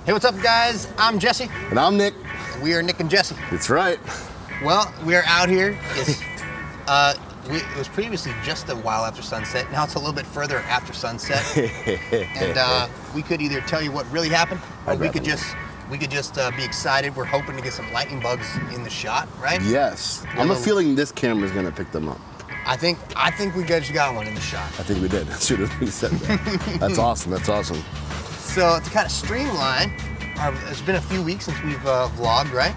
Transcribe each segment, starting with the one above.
Hey, what's up, guys? I'm Jesse. And I'm Nick. We are Nick and Jesse. That's right. Well, we are out here. It was previously just a while after sunset. Now it's a little bit further after sunset. And we could either tell you what really happened, or we could just be excited. We're hoping to get some lightning bugs in the shot, right? Yes. I'm a feeling this camera's gonna pick them up. I think we just got one in the shot. I think we did as soon as we said that. That's awesome. That's awesome. So to kind of streamline, it's been a few weeks since we've vlogged, right?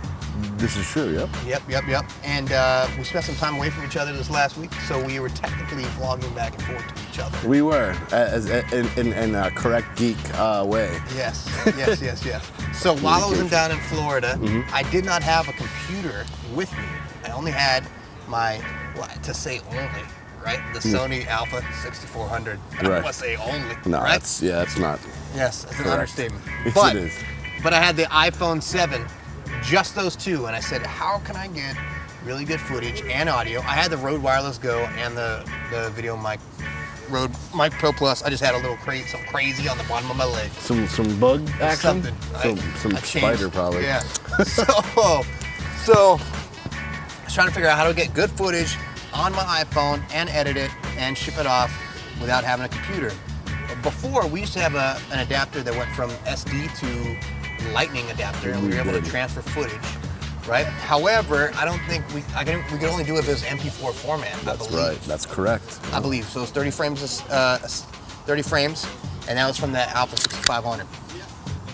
This is true, yep. Yep. And we spent some time away from each other this last week, so we were technically vlogging back and forth to each other. We were, in a correct geek way. Yes. So while I was down in Florida, I did not have a computer with me. I only had my, to say only, right? The Sony Alpha 6400. I don't want to say only, no, right? that's not. Yes, that's an understatement. Yes, But, it is. But I had the iPhone 7, just those two, and I said, how can I get really good footage and audio? I had the Rode Wireless Go and the video mic, Rode Mic Pro Plus. I just had a little some crazy on the bottom of my leg. Some bug action? Something. Some spider probably. Yeah. So I was trying to figure out how to get good footage on my iPhone and edit it and ship it off without having a computer. Before, we used to have an adapter that went from SD to Lightning adapter, and we were able to transfer footage, right? However, I don't think we could only do it if it was MP4 format. That's right. That's correct. I believe so. It's 30 frames, 30 frames, and that was from the Alpha 6500.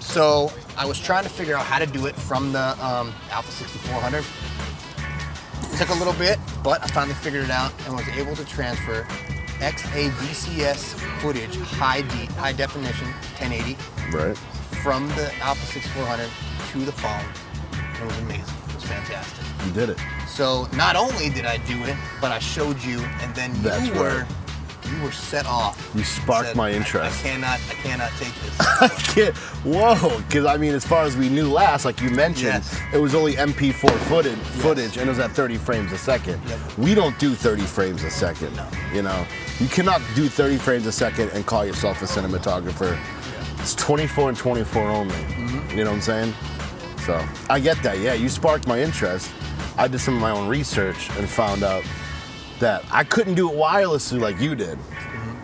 So I was trying to figure out how to do it from the Alpha 6400. It took a little bit, but I finally figured it out and was able to transfer XAVCS footage, high definition, 1080, right, from the Alpha 6400 to the phone. It was amazing. It was fantastic. You did it. So not only did I do it, but I showed you, and then you were set off. You sparked my interest. I cannot take this. I can't. Whoa, because I mean, as far as we knew last, like you mentioned, it was only MP4 footage, and it was at 30 frames a second. Yep. We don't do 30 frames a second. No. You know, you cannot do 30 frames a second and call yourself a cinematographer. Yeah. It's 24 and 24 only. You know what I'm saying? So I get that. Yeah, you sparked my interest. I did some of my own research and found out that I couldn't do it wirelessly like you did.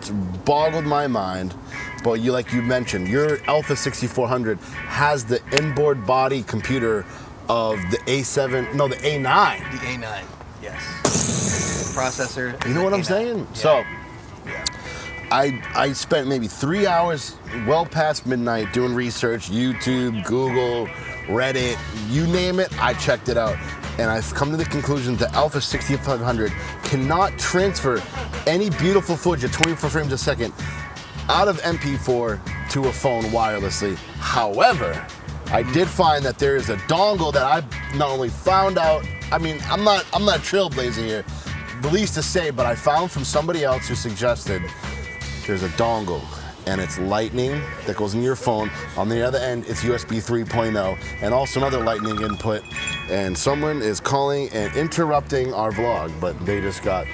It boggled my mind. But like you mentioned, your Alpha 6400 has the inboard body computer of the A7, no, the A9. The A9, yes. The processor. You know what I'm saying? Yeah. So I spent maybe 3 hours, well past midnight, doing research, YouTube, Google, Reddit, you name it, I checked it out. And I've come to the conclusion that Alpha 6500 cannot transfer any beautiful footage at 24 frames a second out of MP4 to a phone wirelessly. However, I did find that there is a dongle that I not only found out, I mean, I'm not a trailblazer here, the least to say, but I found from somebody else who suggested there's a dongle, and it's lightning that goes in your phone. On the other end, it's USB 3.0, and also another lightning input. And someone is calling and interrupting our vlog, but they just got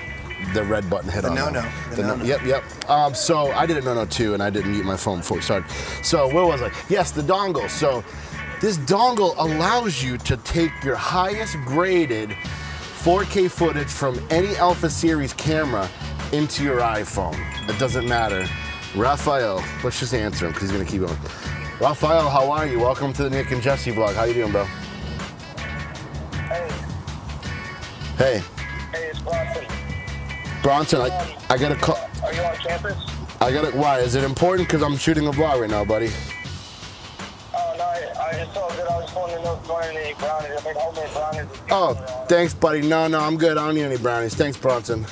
the red button hit on them. No. Yep. So I did a no too, and I didn't mute my phone before we started. So where was I? Yes, the dongle. So this dongle allows you to take your highest graded 4K footage from any Alpha series camera into your iPhone. It doesn't matter. Raphael, let's just answer him because he's gonna keep going. Raphael, how are you? Welcome to the Nick and Jesse vlog. How you doing, bro? Hey, it's Bronson. Bronson, I got a call. Are you on campus? Why? Is it important? Because I'm shooting a vlog right now, buddy. Oh, no, I just saw that I was wanting to know if you wanted any brownies. I think homemade brownies. Oh, thanks, buddy. No, I'm good. I don't need any brownies. Thanks, Bronson.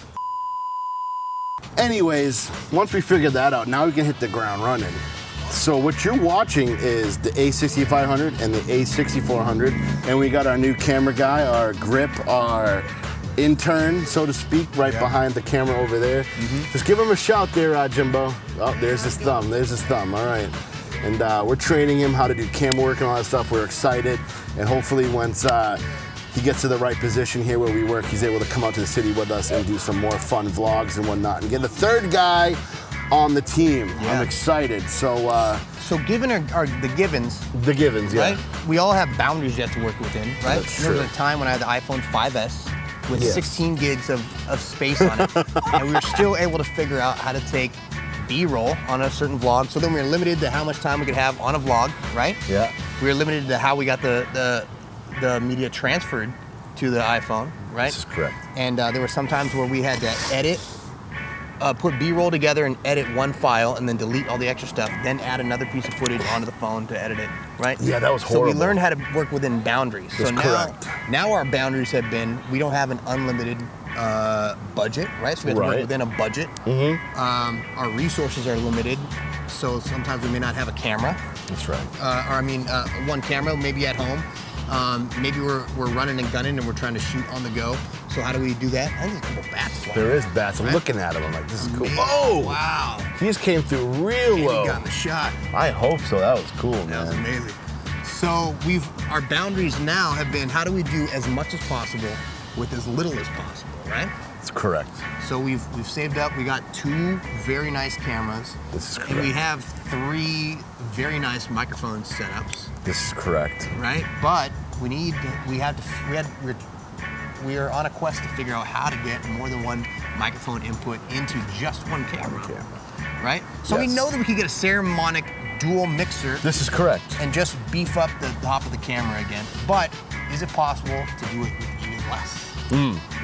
Anyways, once we figured that out, now we can hit the ground running. So what you're watching is the A6500 and the A6400, and we got our new camera guy, our grip, our intern, so to speak, right behind the camera over there. Just give him a shout there, Jimbo. Oh, there's his thumb. All right. And we're training him how to do camera work and all that stuff. We're excited, and hopefully once he gets to the right position here where we work, he's able to come out to the city with us and do some more fun vlogs and whatnot. And get the third guy on the team. Yeah. I'm excited. So given the givens, the givens, yeah. right? We all have boundaries you have to work within, right? That's There was true. a time when I had the iPhone 5S with Yes. 16 gigs of space on it, and we were still able to figure out how to take B-roll on a certain vlog. So then we were limited to how much time we could have on a vlog, right? Yeah. We were limited to how we got the media transferred to the iPhone, right? This is correct. And there were some times where we had to edit, put B-roll together and edit one file and then delete all the extra stuff, then add another piece of footage onto the phone to edit it, right? Yeah, that was horrible. So we learned how to work within boundaries. That's so now, correct. now our boundaries have been, we don't have an unlimited budget, right? So we have to work Right. within a budget. Our resources are limited, so sometimes we may not have a camera. That's right. One camera, maybe at home. Maybe we're running and gunning and we're trying to shoot on the go. So how do we do that? I think there's a couple bats flying. There is bats. I'm Right? looking at him. I'm like, this is cool. Man, Oh! wow. He just came through real And low. he got the shot. I hope so. That was cool, That was man. amazing. So our boundaries now have been, how do we do as much as possible with as little as possible, right? That's correct. So we've saved up. We got 2 very nice cameras. This is And we correct. have 3 very nice microphone setups, This is correct. right? But we are on a quest to figure out how to get more than one microphone input into just one camera, right? So we Yes. know that we could get a Ceremonic dual mixer This is correct. and just beef up the top of the camera again. But is it possible to do it with even less?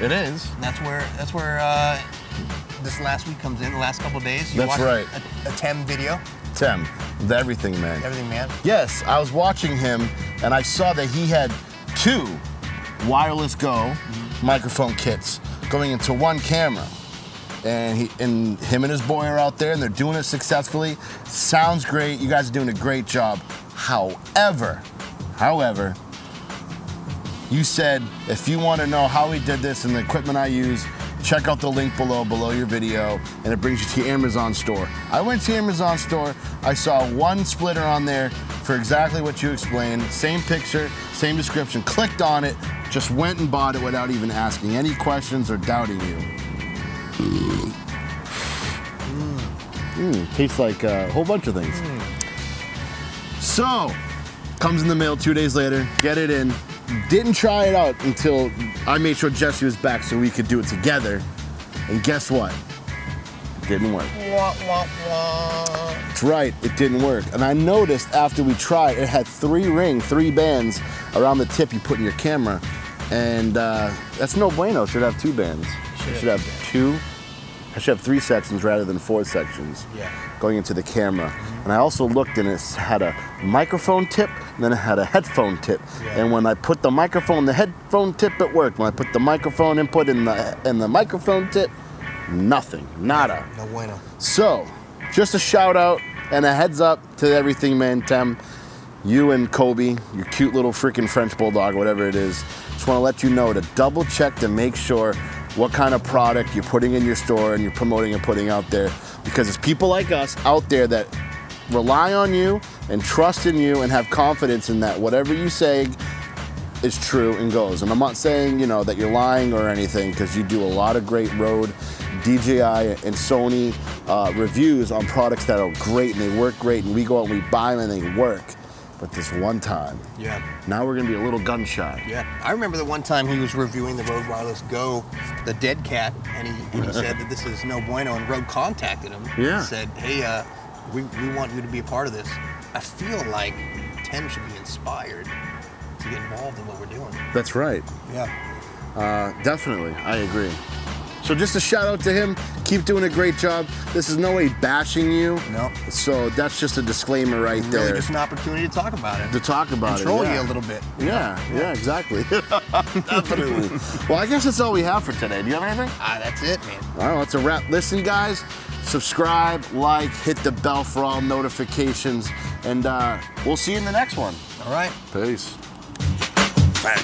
It is. And that's where this last week comes in. The last couple of days, you That's watched right. a Tem video, Tim, the everything man. Everything Man. Yes, I was watching him and I saw that he had 2 wireless Go microphone kits going into one camera. And him and his boy are out there and they're doing it successfully. Sounds great. You guys are doing a great job. However, you said if you want to know how we did this and the equipment I use, check out the link below your video, and it brings you to the Amazon store. I went to the Amazon store, I saw one splitter on there for exactly what you explained, same picture, same description, clicked on it, just went and bought it without even asking any questions or doubting you. Tastes like a whole bunch of things. So, comes in the mail 2 days later, get it in. Didn't try it out until I made sure Jesse was back so we could do it together. And guess what? Didn't work. Wah, wah, wah. That's right, it didn't work. And I noticed after we tried, it had 3 bands around the tip you put in your camera. And that's no bueno. It should have 2 bands. It should have 2. I should have 3 sections rather than 4 sections going into the camera. And I also looked and it had a microphone tip and then it had a headphone tip. And when I put the microphone, the headphone tip, it worked. When I put the microphone input in the microphone tip, nothing, nada. No bueno. So, just a shout out and a heads up to everything, man, Tem. You and Kobe, your cute little freaking French bulldog, whatever it is, just want to let you know to double check to make sure what kind of product you're putting in your store and you're promoting and putting out there. Because it's people like us out there that rely on you and trust in you and have confidence in that whatever you say is true and goes. And I'm not saying, that you're lying or anything, because you do a lot of great Rode, DJI, and Sony reviews on products that are great and they work great, and we go out and we buy them and they work. But this one time, now we're gonna be a little gun shy. Yeah, I remember the one time he was reviewing the Rode Wireless Go, the dead cat, and he said that this is no bueno, and Rode contacted him and said, hey, we want you to be a part of this. I feel like Tem should be inspired to get involved in what we're doing. That's right. Yeah. Definitely, I agree. So just a shout out to him. Keep doing a great job. This is no way bashing you. No. So that's just a disclaimer right there. Really just an opportunity to talk about it. To talk about Control it. you a little bit. Yeah, exactly. Definitely. Well, I guess that's all we have for today. Do you have anything? That's it, man. All right, that's a wrap. Listen, guys, subscribe, like, hit the bell for all notifications, and we'll see you in the next one. All right. Peace. Bye.